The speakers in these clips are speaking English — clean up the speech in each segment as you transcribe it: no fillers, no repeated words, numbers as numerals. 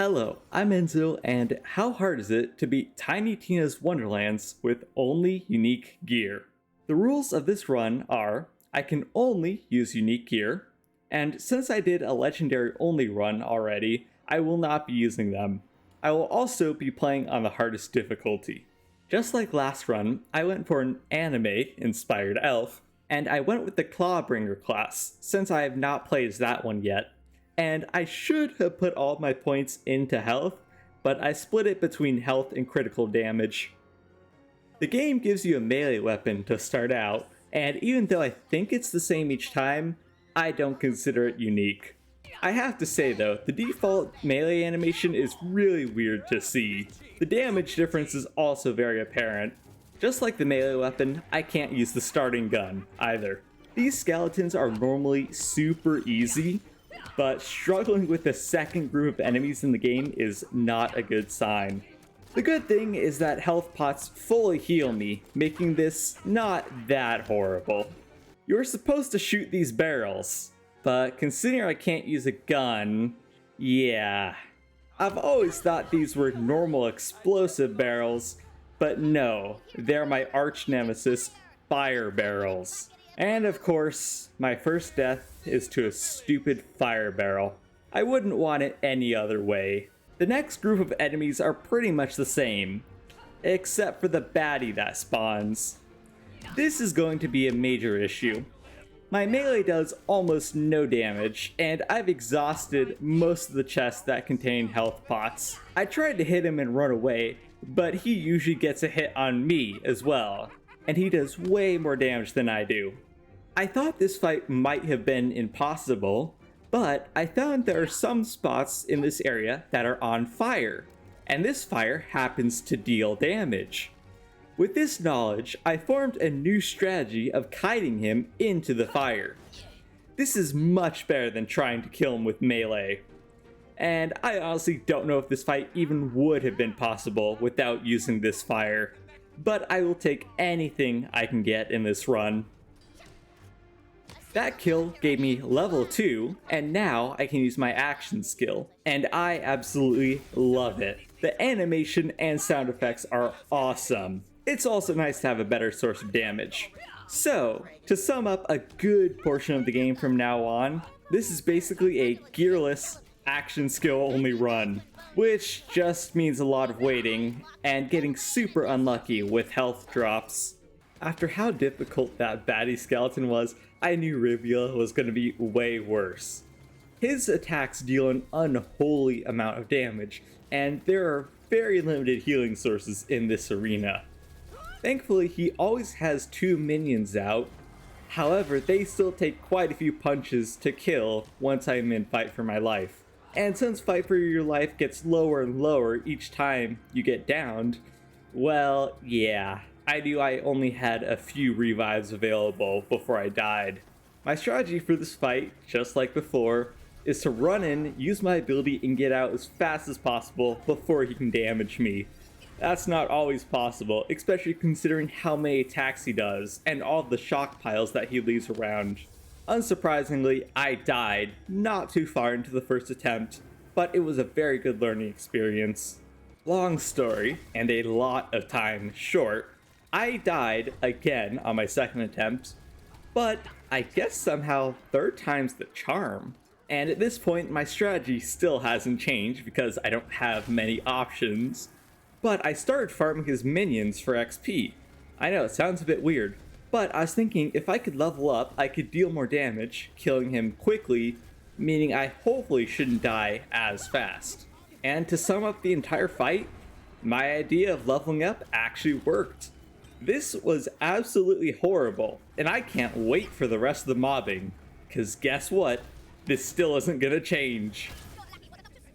Hello, I'm Enzo, and how hard is it to beat Tiny Tina's Wonderlands with only unique gear? The rules of this run are, I can only use unique gear, and since I did a legendary only run already, I will not be using them. I will also be playing on the hardest difficulty. Just like last run, I went for an anime-inspired elf, and I went with the Clawbringer class, since I have not played as that one yet. And I should have put all my points into health, but I split it between health and critical damage. The game gives you a melee weapon to start out, and even though I think it's the same each time, I don't consider it unique. I have to say though, the default melee animation is really weird to see. The damage difference is also very apparent. Just like the melee weapon, I can't use the starting gun either. These skeletons are normally super easy, but struggling with the second group of enemies in the game is not a good sign. The good thing is that health pots fully heal me, making this not that horrible. You're supposed to shoot these barrels, but considering I can't use a gun, yeah. I've always thought these were normal explosive barrels, but no, they're my arch nemesis, fire barrels. And of course, my first death is to a stupid fire barrel. I wouldn't want it any other way. The next group of enemies are pretty much the same, except for the baddie that spawns. This is going to be a major issue. My melee does almost no damage, and I've exhausted most of the chests that contain health pots. I tried to hit him and run away, but he usually gets a hit on me as well, and he does way more damage than I do. I thought this fight might have been impossible, but I found there are some spots in this area that are on fire, and this fire happens to deal damage. With this knowledge, I formed a new strategy of kiting him into the fire. This is much better than trying to kill him with melee. And I honestly don't know if this fight even would have been possible without using this fire, but I will take anything I can get in this run. That kill gave me level 2, and now I can use my action skill, and I absolutely love it. The animation and sound effects are awesome. It's also nice to have a better source of damage. So, to sum up a good portion of the game from now on, this is basically a gearless, action skill only run, which just means a lot of waiting and getting super unlucky with health drops. After how difficult that baddie skeleton was, I knew Rivia was going to be way worse. His attacks deal an unholy amount of damage, and there are very limited healing sources in this arena. Thankfully, he always has 2 minions out. However, they still take quite a few punches to kill once I'm in Fight for My Life. And since Fight for Your Life gets lower and lower each time you get downed, well, yeah, I knew I only had a few revives available before I died. My strategy for this fight, just like before, is to run in, use my ability, and get out as fast as possible before he can damage me. That's not always possible, especially considering how many attacks he does, and all of the shock piles that he leaves around. Unsurprisingly, I died not too far into the first attempt, but it was a very good learning experience. Long story, and a lot of time short, I died again on my second attempt, but I guess somehow third time's the charm. And at this point, my strategy still hasn't changed because I don't have many options. But I started farming his minions for XP. I know, it sounds a bit weird, but I was thinking if I could level up, I could deal more damage, killing him quickly, meaning I hopefully shouldn't die as fast. And to sum up the entire fight, my idea of leveling up actually worked. This was absolutely horrible, and I can't wait for the rest of the mobbing, because guess what? This still isn't gonna change.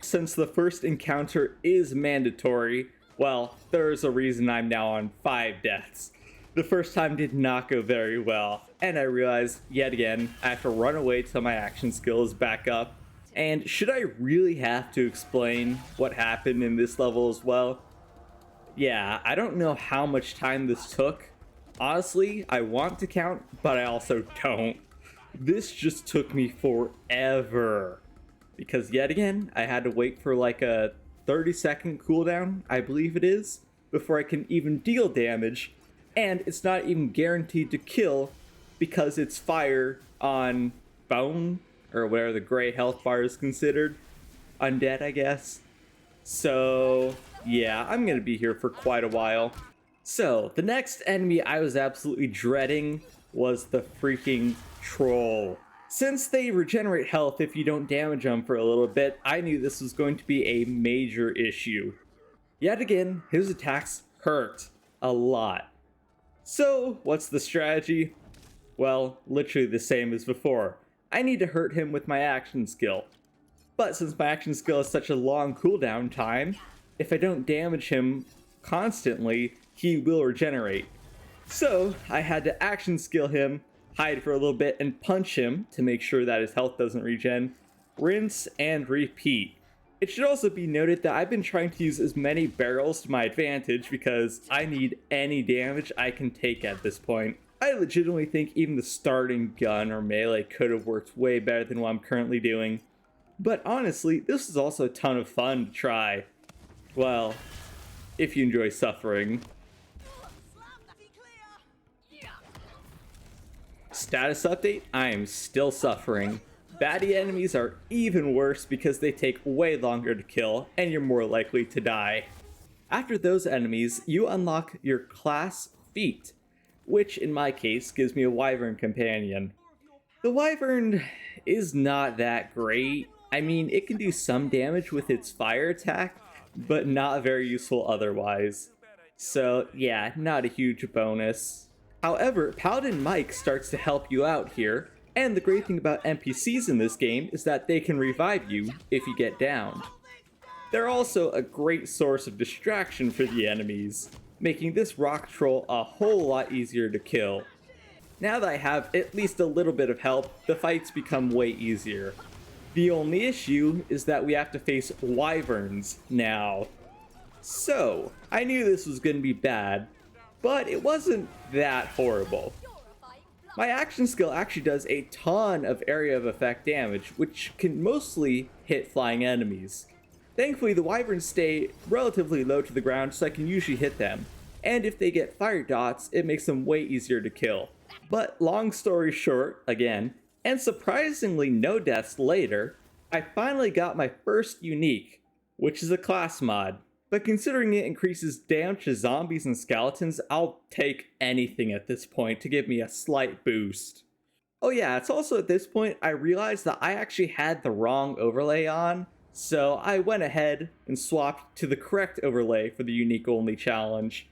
Since the first encounter is mandatory, well, there's a reason I'm now on 5 deaths. The first time did not go very well, and I realized, yet again, I have to run away till my action skill is back up. And should I really have to explain what happened in this level as well? Yeah, I don't know how much time this took. Honestly, I want to count, but I also don't. This just took me forever. because yet again, I had to wait for like a 30-second cooldown, I believe it is, before I can even deal damage, and it's not even guaranteed to kill because it's fire on bone, or whatever the gray health bar is considered. Undead, I guess. So, yeah, I'm gonna be here for quite a while. So, the next enemy I was absolutely dreading was the freaking troll. Since they regenerate health if you don't damage them for a little bit, I knew this was going to be a major issue. Yet again, his attacks hurt a lot. So, what's the strategy? Well, literally the same as before. I need to hurt him with my action skill. But since my action skill has such a long cooldown time, if I don't damage him constantly, he will regenerate. So I had to action skill him, hide for a little bit, and punch him to make sure that his health doesn't regen, rinse, and repeat. It should also be noted that I've been trying to use as many barrels to my advantage because I need any damage I can take at this point. I legitimately think even the starting gun or melee could have worked way better than what I'm currently doing. But honestly, this is also a ton of fun to try. Well, if you enjoy suffering. Status update, I am still suffering. Baddie enemies are even worse because they take way longer to kill and you're more likely to die. After those enemies, you unlock your class feat, which in my case gives me a wyvern companion. The wyvern is not that great. I mean, it can do some damage with its fire attack, but not very useful otherwise. So yeah, not a huge bonus. However, Paladin Mike starts to help you out here, and the great thing about NPCs in this game is that they can revive you if you get downed. They're also a great source of distraction for the enemies, making this rock troll a whole lot easier to kill. Now that I have at least a little bit of help, the fights become way easier. The only issue is that we have to face wyverns now. So, I knew this was going to be bad, but it wasn't that horrible. My action skill actually does a ton of area of effect damage, which can mostly hit flying enemies. Thankfully, the wyverns stay relatively low to the ground, so I can usually hit them. And if they get fire dots, it makes them way easier to kill. But long story short, again, and surprisingly no deaths later, I finally got my first unique, which is a class mod. But considering it increases damage to zombies and skeletons, I'll take anything at this point to give me a slight boost. Oh yeah, it's also at this point I realized that I actually had the wrong overlay on, so I went ahead and swapped to the correct overlay for the unique only challenge.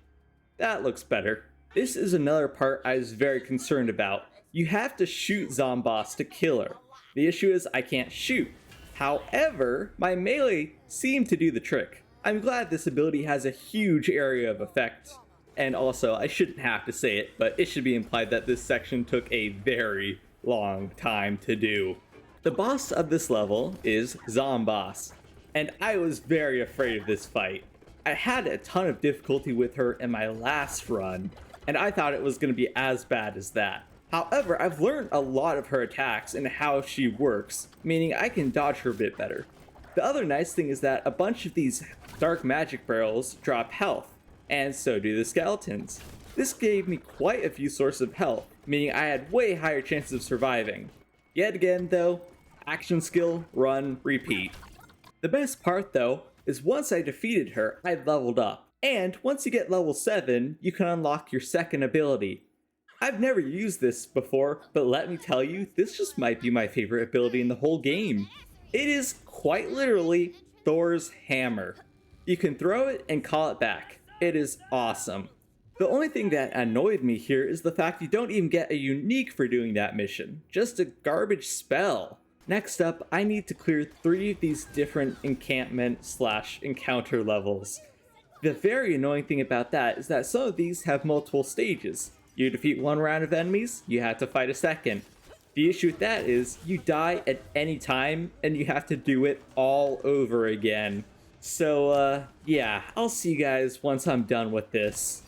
That looks better. This is another part I was very concerned about. You have to shoot Zomboss to kill her. The issue is I can't shoot. However, my melee seemed to do the trick. I'm glad this ability has a huge area of effect. And also, I shouldn't have to say it, but it should be implied that this section took a very long time to do. The boss of this level is Zomboss, and I was very afraid of this fight. I had a ton of difficulty with her in my last run, and I thought it was going to be as bad as that. However, I've learned a lot of her attacks and how she works, meaning I can dodge her a bit better. The other nice thing is that a bunch of these dark magic barrels drop health, and so do the skeletons. This gave me quite a few sources of health, meaning I had way higher chances of surviving. Yet again though, action skill, run, repeat. The best part though, is once I defeated her, I leveled up. And once you get level 7, you can unlock your second ability. I've never used this before, but let me tell you, this just might be my favorite ability in the whole game. It is quite literally Thor's hammer. You can throw it and call it back. It is awesome. The only thing that annoyed me here is the fact you don't even get a unique for doing that mission, just a garbage spell. Next up, I need to clear 3 of these different encampment/encounter levels. The very annoying thing about that is that some of these have multiple stages. You defeat one round of enemies, you have to fight a second. The issue with that is you die at any time and you have to do it all over again. So yeah, I'll see you guys once I'm done with this.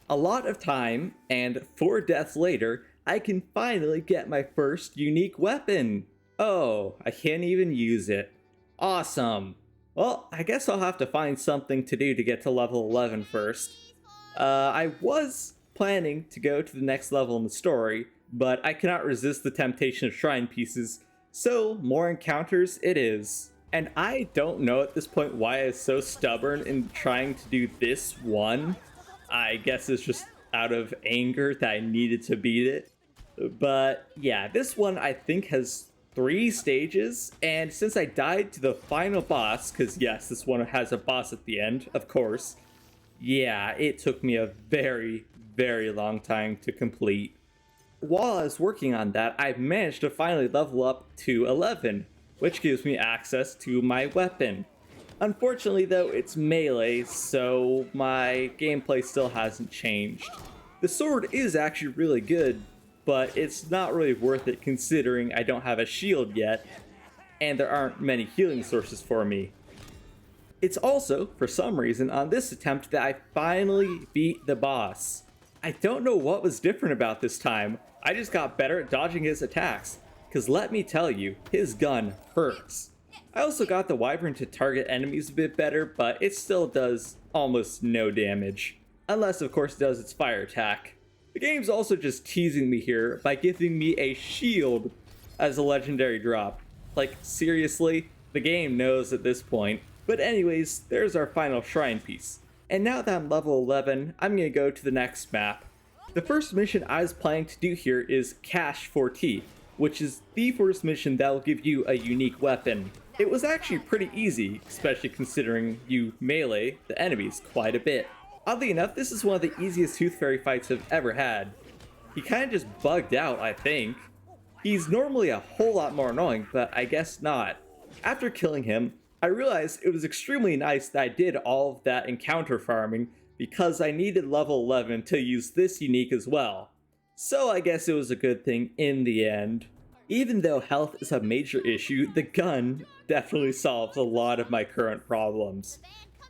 A lot of time, and 4 deaths later, I can finally get my first unique weapon. Oh, I can't even use it. Awesome. Well, I guess I'll have to find something to do to get to level 11 first. I was planning to go to the next level in the story, but I cannot resist the temptation of shrine pieces, so more encounters it is. And I don't know at this point why I was so stubborn in trying to do this one. I guess it's just out of anger that I needed to beat it. But yeah, this one I think has 3 stages, and since I died to the final boss, because yes, this one has a boss at the end, of course, yeah, it took me a very, very long time to complete. While I was working on that, I managed to finally level up to 11, which gives me access to my weapon. Unfortunately though, it's melee, so my gameplay still hasn't changed. The sword is actually really good, but it's not really worth it considering I don't have a shield yet, and there aren't many healing sources for me. It's also, for some reason, on this attempt that I finally beat the boss. I don't know what was different about this time, I just got better at dodging his attacks, because let me tell you, his gun hurts. I also got the wyvern to target enemies a bit better, but it still does almost no damage. Unless of course it does its fire attack. The game's also just teasing me here by giving me a shield as a legendary drop. Like, seriously? The game knows at this point. But anyways, there's our final shrine piece. And now that I'm level 11, I'm gonna go to the next map. The first mission I was planning to do here is Cache 4T, which is the first mission that will give you a unique weapon. It was actually pretty easy, especially considering you melee the enemies quite a bit. Oddly enough, this is one of the easiest Tooth Fairy fights I've ever had. He kind of just bugged out, I think. He's normally a whole lot more annoying, but I guess not. After killing him, I realized it was extremely nice that I did all of that encounter farming because I needed level 11 to use this unique as well. So I guess it was a good thing in the end. Even though health is a major issue, the gun definitely solves a lot of my current problems.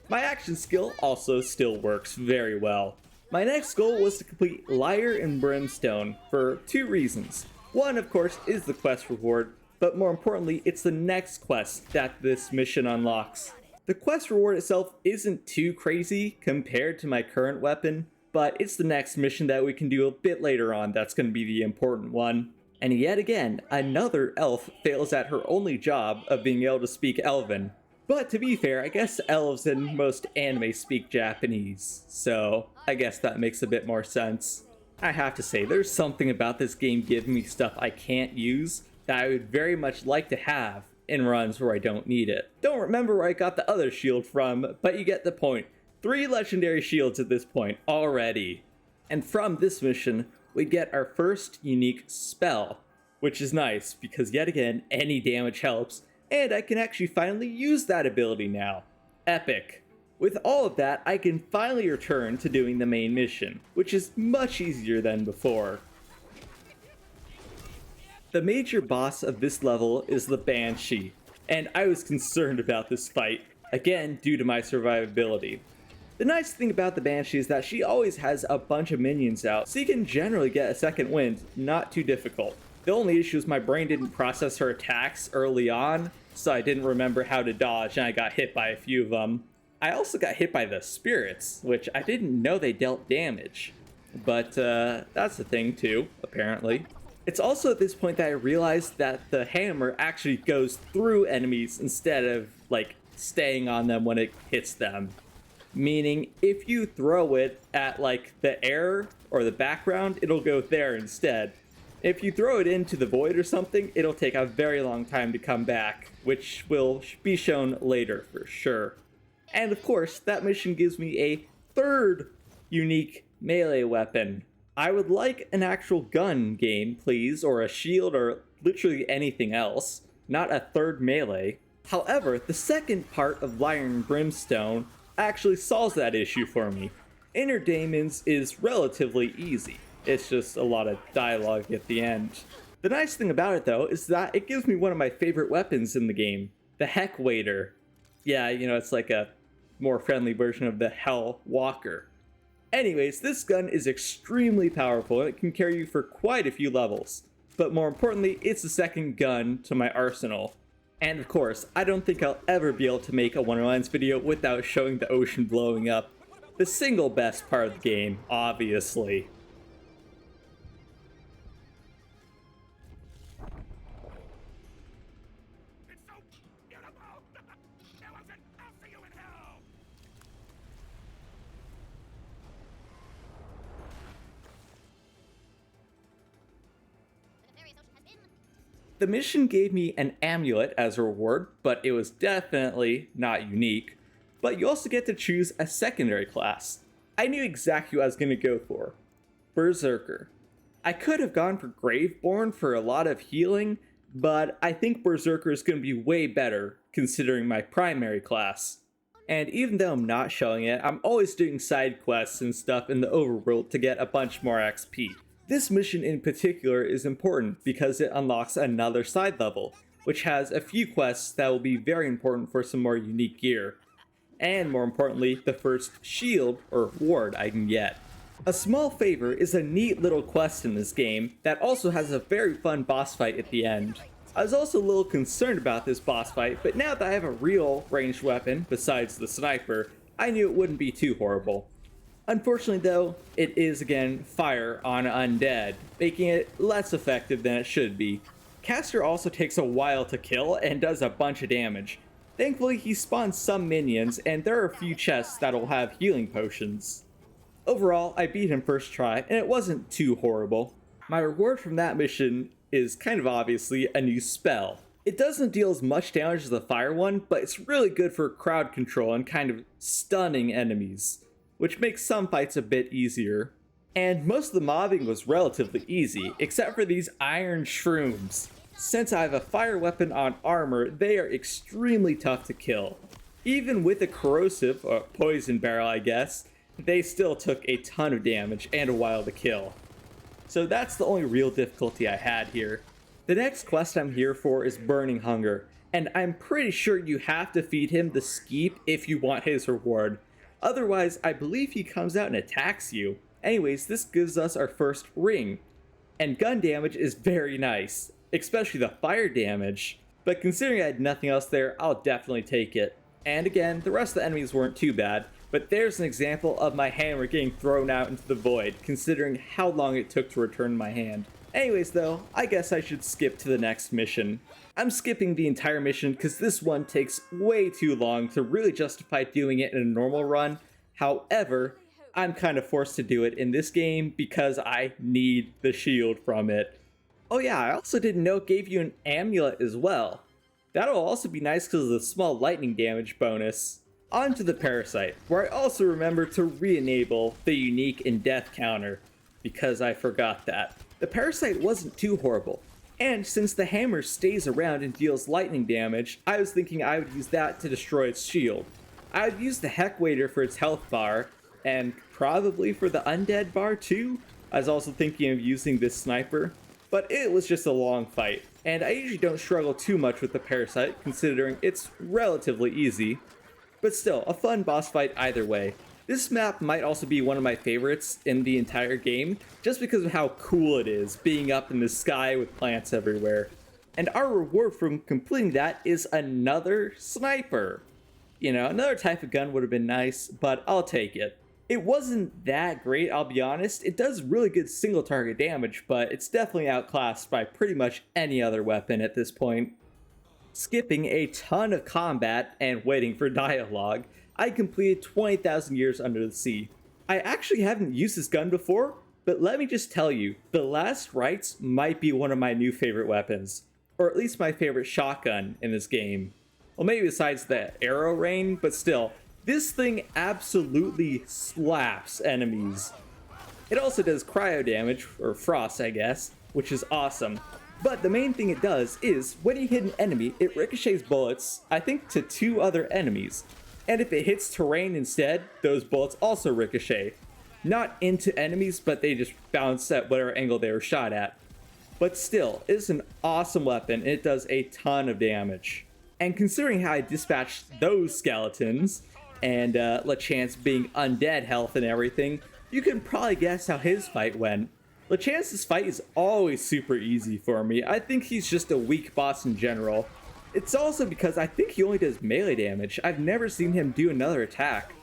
My action skill also still works very well. My next goal was to complete Lyre and Brimstone for 2 reasons. One, of course, is the quest reward, but more importantly, it's the next quest that this mission unlocks. The quest reward itself isn't too crazy compared to my current weapon, but it's the next mission that we can do a bit later on that's going to be the important one. And yet again, another elf fails at her only job of being able to speak Elven. But to be fair, I guess elves in most anime speak Japanese, so I guess that makes a bit more sense. I have to say, there's something about this game giving me stuff I can't use that I would very much like to have in runs where I don't need it. Don't remember where I got the other shield from, but you get the point. 3 legendary shields at this point already. And from this mission, we get our first unique spell, which is nice because yet again, any damage helps, and I can actually finally use that ability now. Epic. With all of that, I can finally return to doing the main mission, which is much easier than before. The major boss of this level is the Banshee, and I was concerned about this fight, again due to my survivability. The nice thing about the Banshee is that she always has a bunch of minions out, so you can generally get a second wind, not too difficult. The only issue is my brain didn't process her attacks early on, so I didn't remember how to dodge and I got hit by a few of them. I also got hit by the spirits, which I didn't know they dealt damage. But that's a thing too, apparently. It's also at this point that I realized that the hammer actually goes through enemies instead of, like, staying on them when it hits them. Meaning, if you throw it at, like, the air or the background, it'll go there instead. If you throw it into the void or something, it'll take a very long time to come back, which will be shown later for sure. And of course, that mission gives me a 3rd unique melee weapon. I would like an actual gun game, please, or a shield, or literally anything else, not a 3rd melee. However, the second part of Lyre and Brimstone actually solves that issue for me. Inner Daemons is relatively easy. It's just a lot of dialogue at the end. The nice thing about it though is that it gives me one of my favorite weapons in the game, the Heck Waiter. Yeah, you know, it's like a more friendly version of the Hell Walker. Anyways, this gun is extremely powerful and it can carry you for quite a few levels. But more importantly, it's the second gun to my arsenal. And of course, I don't think I'll ever be able to make a Wonderlands video without showing the ocean blowing up. The single best part of the game, obviously. The mission gave me an amulet as a reward, but it was definitely not unique. But you also get to choose a secondary class. I knew exactly what I was going to go for. Berserker. I could have gone for Graveborn for a lot of healing, but I think Berserker is going to be way better considering my primary class. And even though I'm not showing it, I'm always doing side quests and stuff in the overworld to get a bunch more XP. This mission in particular is important because it unlocks another side level, which has a few quests that will be very important for some more unique gear. And more importantly, the first shield or ward I can get. A Small Favor is a neat little quest in this game that also has a very fun boss fight at the end. I was also a little concerned about this boss fight, but now that I have a real ranged weapon besides the sniper, I knew it wouldn't be too horrible. Unfortunately though, it is again fire on undead, making it less effective than it should be. Caster also takes a while to kill and does a bunch of damage. Thankfully he spawns some minions and there are a few chests that'll have healing potions. Overall, I beat him first try and it wasn't too horrible. My reward from that mission is kind of obviously a new spell. It doesn't deal as much damage as the fire one, but it's really good for crowd control and kind of stunning enemies, which makes some fights a bit easier. And most of the mobbing was relatively easy, except for these iron shrooms. Since I have a fire weapon on armor, they are extremely tough to kill. Even with a corrosive, or poison barrel I guess, they still took a ton of damage and a while to kill. So that's the only real difficulty I had here. The next quest I'm here for is Burning Hunger, and I'm pretty sure you have to feed him the skeep if you want his reward. Otherwise, I believe he comes out and attacks you. Anyways, this gives us our first ring. And gun damage is very nice, especially the fire damage. But considering I had nothing else there, I'll definitely take it. And again, the rest of the enemies weren't too bad, but there's an example of my hammer getting thrown out into the void, considering how long it took to return my hand. Anyways though, I guess I should skip to the next mission. I'm skipping the entire mission because this one takes way too long to really justify doing it in a normal run. However, I'm kind of forced to do it in this game because I need the shield from it. Oh yeah, I also didn't know it gave you an amulet as well. That'll also be nice because of the small lightning damage bonus. On to the Parasite, where I also remember to re-enable the unique and death counter, because I forgot that. The Parasite wasn't too horrible. And since the hammer stays around and deals lightning damage, I was thinking I would use that to destroy its shield. I would use the Heck Waiter for its health bar, and probably for the undead bar too. I was also thinking of using this sniper, but it was just a long fight. And I usually don't struggle too much with the Parasite, considering it's relatively easy. But still, a fun boss fight either way. This map might also be one of my favorites in the entire game, just because of how cool it is, being up in the sky with plants everywhere. And our reward from completing that is another sniper. You know, another type of gun would have been nice, but I'll take it. It wasn't that great, I'll be honest. It does really good single target damage, but it's definitely outclassed by pretty much any other weapon at this point. Skipping a ton of combat and waiting for dialogue, I completed 20,000 Years Under the Sea. I actually haven't used this gun before, but let me just tell you, the Last Rites might be one of my new favorite weapons, or at least my favorite shotgun in this game. Well, maybe besides the arrow rain, but still, this thing absolutely slaps enemies. It also does cryo damage, or frost I guess, which is awesome. But the main thing it does is, when you hit an enemy, it ricochets bullets, I think to 2 other enemies. And if it hits terrain instead, those bullets also ricochet. Not into enemies, but they just bounce at whatever angle they were shot at. But still, it's an awesome weapon, and it does a ton of damage. And considering how I dispatched those skeletons, and LeChance being undead health and everything, you can probably guess how his fight went. LeChance's fight is always super easy for me. I think he's just a weak boss in general. It's also because I think he only does melee damage. I've never seen him do another attack,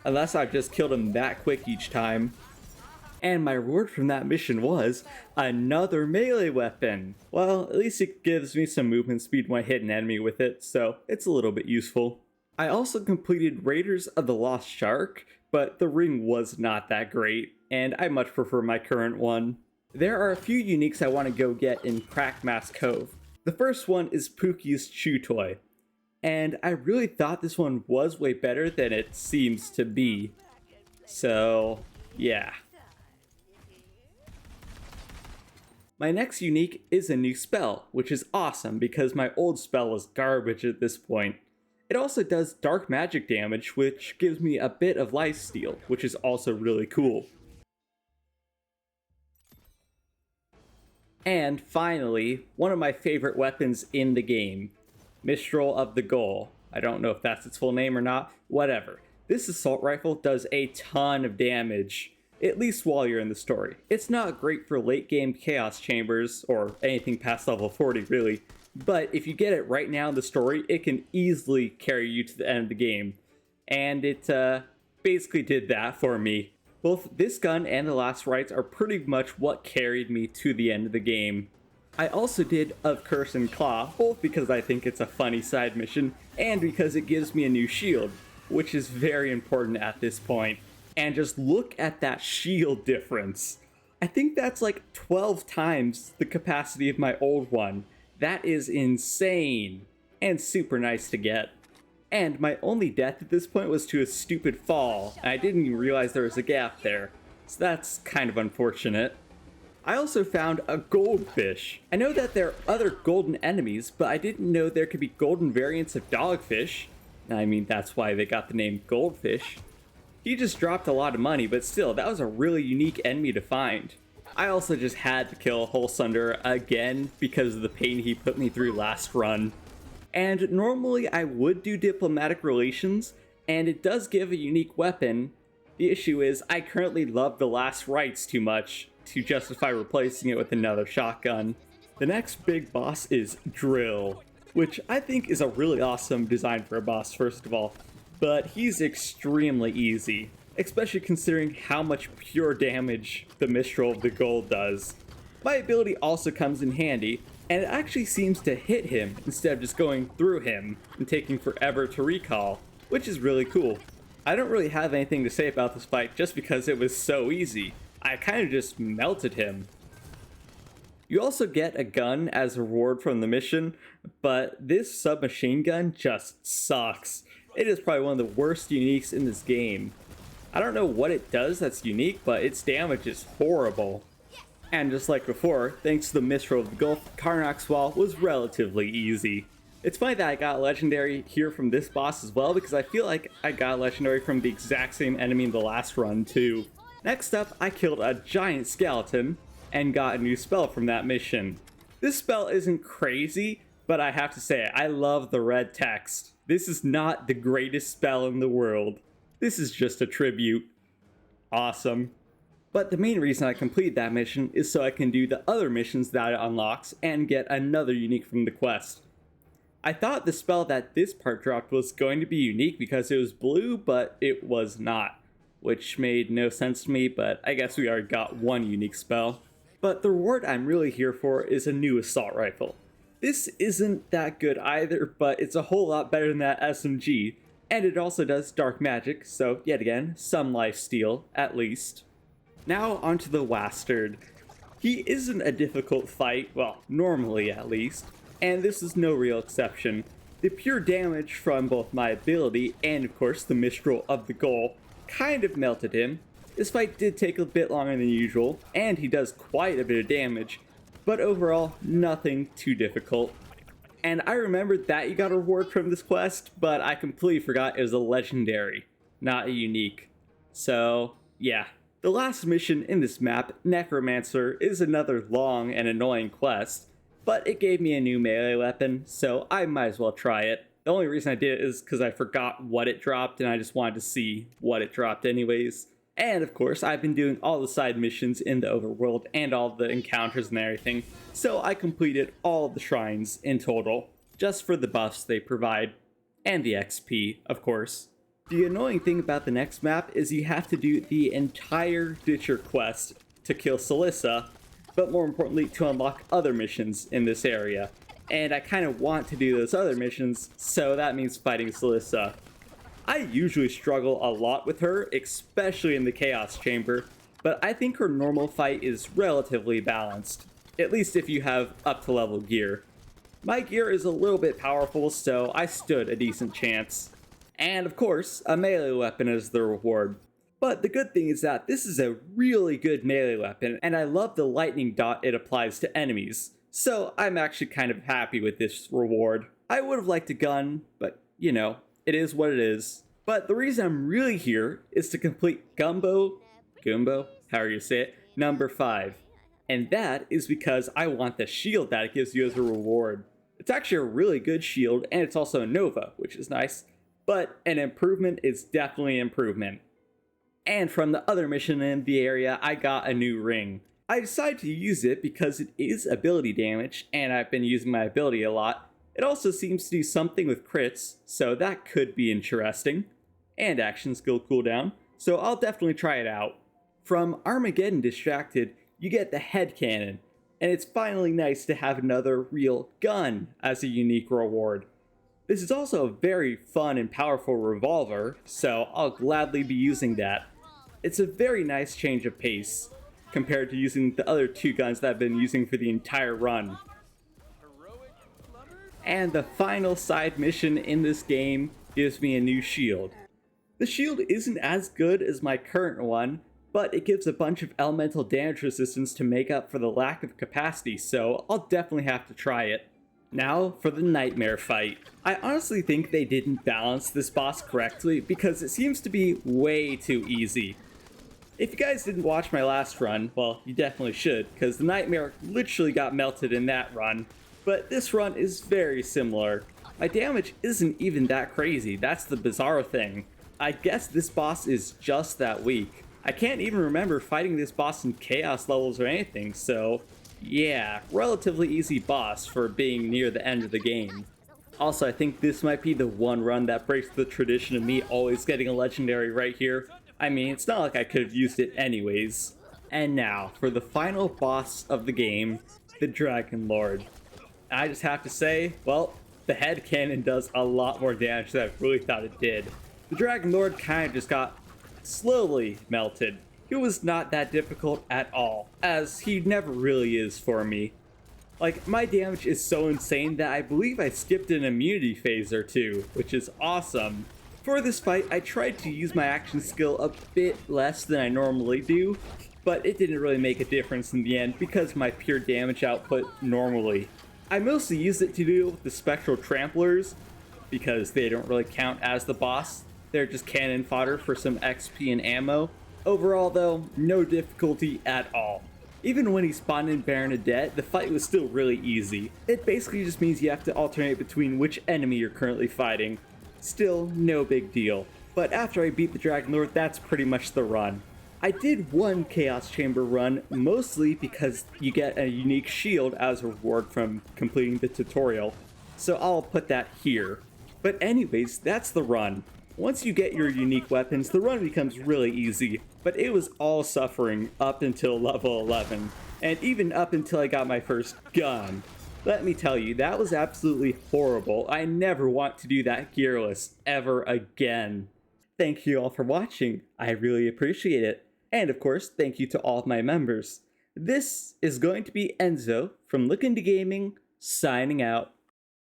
unless I've just killed him that quick each time. And my reward from that mission was another melee weapon. Well, at least it gives me some movement speed when I hit an enemy with it, so it's a little bit useful. I also completed Raiders of the Lost Shark, but the ring was not that great, and I much prefer my current one. There are a few uniques I want to go get in Crackmass Cove. The first one is Pookie's Chew Toy, and I really thought this one was way better than it seems to be. So, yeah. My next unique is a new spell, which is awesome because my old spell was garbage at this point. It also does dark magic damage, which gives me a bit of lifesteal, which is also really cool. And finally, one of my favorite weapons in the game, Mistral of the Goal. I don't know if that's its full name or not, whatever. This assault rifle does a ton of damage, at least while you're in the story. It's not great for late game chaos chambers, or anything past level 40 really, but if you get it right now in the story, it can easily carry you to the end of the game. And it basically did that for me. Both this gun and the Last Rites are pretty much what carried me to the end of the game. I also did Of Curse and Claw, both because I think it's a funny side mission, and because it gives me a new shield, which is very important at this point. And just look at that shield difference. I think that's like 12 times the capacity of my old one. That is insane, and super nice to get. And my only death at this point was to a stupid fall, and I didn't even realize there was a gap there. So that's kind of unfortunate. I also found a goldfish. I know that there are other golden enemies, but I didn't know there could be golden variants of dogfish. I mean, that's why they got the name goldfish. He just dropped a lot of money, but still, that was a really unique enemy to find. I also just had to kill Holsunder again because of the pain he put me through last run. And normally I would do diplomatic relations, and it does give a unique weapon. The issue is I currently love the Last Rites too much to justify replacing it with another shotgun. The next big boss is Drill, which I think is a really awesome design for a boss first of all, but he's extremely easy, especially considering how much pure damage the Mistral of the Gold does. My ability also comes in handy, and it actually seems to hit him instead of just going through him and taking forever to recall, which is really cool. I don't really have anything to say about this fight just because it was so easy. I kind of just melted him. You also get a gun as a reward from the mission, but this submachine gun just sucks. It is probably one of the worst uniques in this game. I don't know what it does that's unique, but its damage is horrible. And just like before, thanks to the Mistral of the Gulf, Karnak's Wall was relatively easy. It's funny that I got Legendary here from this boss as well, because I feel like I got Legendary from the exact same enemy in the last run too. Next up, I killed a giant skeleton, and got a new spell from that mission. This spell isn't crazy, but I have to say, I love the red text. This is not the greatest spell in the world. This is just a tribute. Awesome. But the main reason I completed that mission is so I can do the other missions that it unlocks and get another unique from the quest. I thought the spell that this part dropped was going to be unique because it was blue, but it was not, which made no sense to me, but I guess we already got one unique spell. But the reward I'm really here for is a new assault rifle. This isn't that good either, but it's a whole lot better than that SMG, and it also does dark magic, so yet again, some lifesteal, at least. Now onto the Wastard. He isn't a difficult fight, well, normally at least, and this is no real exception. The pure damage from both my ability and of course the Mistral of the Goal kind of melted him. This fight did take a bit longer than usual, and he does quite a bit of damage, but overall, nothing too difficult. And I remembered that you got a reward from this quest, but I completely forgot it was a legendary, not a unique. So, yeah. The last mission in this map, Necromancer, is another long and annoying quest, but it gave me a new melee weapon, so I might as well try it. The only reason I did it is because I forgot what it dropped, and I just wanted to see what it dropped anyways. And of course, I've been doing all the side missions in the overworld and all the encounters and everything, so I completed all of the shrines in total. just for the buffs they provide, and the XP, of course. The annoying thing about the next map is you have to do the entire Ditcher quest to kill Celissa, but more importantly to unlock other missions in this area. And I kind of want to do those other missions, so that means fighting Celissa. I usually struggle a lot with her, especially in the Chaos Chamber, but I think her normal fight is relatively balanced, at least if you have up to level gear. My gear is a little bit powerful, so I stood a decent chance. And of course, a melee weapon is the reward. But the good thing is that this is a really good melee weapon, and I love the lightning dot it applies to enemies. So I'm actually kind of happy with this reward. I would have liked a gun, but you know, it is what it is. But the reason I'm really here is to complete Gumbo, however you say it, number 5. And that is because I want the shield that it gives you as a reward. It's actually a really good shield, and it's also a Nova, which is nice. But an improvement is definitely an improvement. And from the other mission in the area, I got a new ring. I decided to use it because it is ability damage, and I've been using my ability a lot. It also seems to do something with crits, so that could be interesting. And action skill cooldown, so I'll definitely try it out. From Armageddon Distracted, you get the head cannon, and it's finally nice to have another real gun as a unique reward. This is also a very fun and powerful revolver, so I'll gladly be using that. It's a very nice change of pace, compared to using the other 2 guns that I've been using for the entire run. And the final side mission in this game gives me a new shield. The shield isn't as good as my current one, but it gives a bunch of elemental damage resistance to make up for the lack of capacity, so I'll definitely have to try it. Now for the nightmare fight. I honestly think they didn't balance this boss correctly because it seems to be way too easy. If you guys didn't watch my last run, well, you definitely should, because the nightmare literally got melted in that run, but this run is very similar. My damage isn't even that crazy, that's the bizarre thing. I guess this boss is just that weak. I can't even remember fighting this boss in chaos levels or anything, so yeah, relatively easy boss for being near the end of the game. Also, I think this might be the one run that breaks the tradition of me always getting a legendary right here. I mean, it's not like I could have used it anyways. And now, for the final boss of the game, the Dragon Lord. I just have to say, well, the head cannon does a lot more damage than I really thought it did. The Dragon Lord kind of just got slowly melted. He was not that difficult at all, as he never really is for me. Like, my damage is so insane that I believe I skipped an immunity phase or 2, which is awesome. For this fight, I tried to use my action skill a bit less than I normally do, but it didn't really make a difference in the end because of my pure damage output normally. I mostly used it to deal with the Spectral Tramplers, because they don't really count as the boss. They're just cannon fodder for some XP and ammo. Overall though, no difficulty at all. Even when he spawned in Baronadette, the fight was still really easy. It basically just means you have to alternate between which enemy you're currently fighting. Still, no big deal. But after I beat the Dragon Lord, that's pretty much the run. I did one Chaos Chamber run, mostly because you get a unique shield as a reward from completing the tutorial, so I'll put that here. But anyways, that's the run. Once you get your unique weapons, the run becomes really easy, but it was all suffering up until level 11, and even up until I got my first gun. Let me tell you, that was absolutely horrible. I never want to do that gearless ever again. Thank you all for watching. I really appreciate it. And of course, thank you to all of my members. This is going to be Enzo from LookIntoGaming, signing out.